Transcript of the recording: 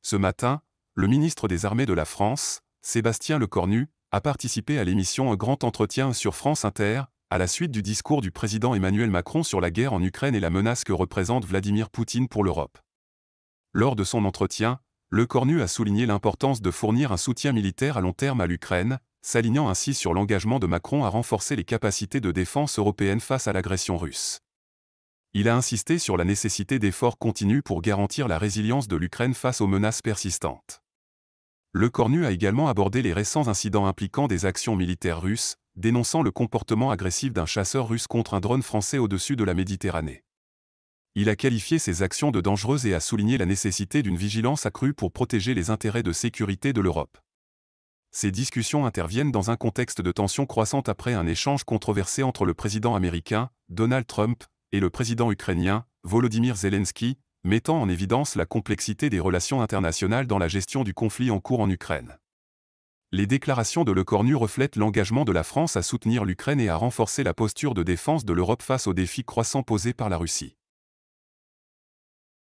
Ce matin, le ministre des Armées de la France, Sébastien Lecornu, a participé à l'émission Un grand entretien sur France Inter, à la suite du discours du président Emmanuel Macron sur la guerre en Ukraine et la menace que représente Vladimir Poutine pour l'Europe. Lors de son entretien, Lecornu a souligné l'importance de fournir un soutien militaire à long terme à l'Ukraine, s'alignant ainsi sur l'engagement de Macron à renforcer les capacités de défense européennes face à l'agression russe. Il a insisté sur la nécessité d'efforts continus pour garantir la résilience de l'Ukraine face aux menaces persistantes. Lecornu a également abordé les récents incidents impliquant des actions militaires russes, dénonçant le comportement agressif d'un chasseur russe contre un drone français au-dessus de la Méditerranée. Il a qualifié ces actions de dangereuses et a souligné la nécessité d'une vigilance accrue pour protéger les intérêts de sécurité de l'Europe. Ces discussions interviennent dans un contexte de tensions croissantes après un échange controversé entre le président américain, Donald Trump, et le président ukrainien, Volodymyr Zelensky, mettant en évidence la complexité des relations internationales dans la gestion du conflit en cours en Ukraine. Les déclarations de Lecornu reflètent l'engagement de la France à soutenir l'Ukraine et à renforcer la posture de défense de l'Europe face aux défis croissants posés par la Russie.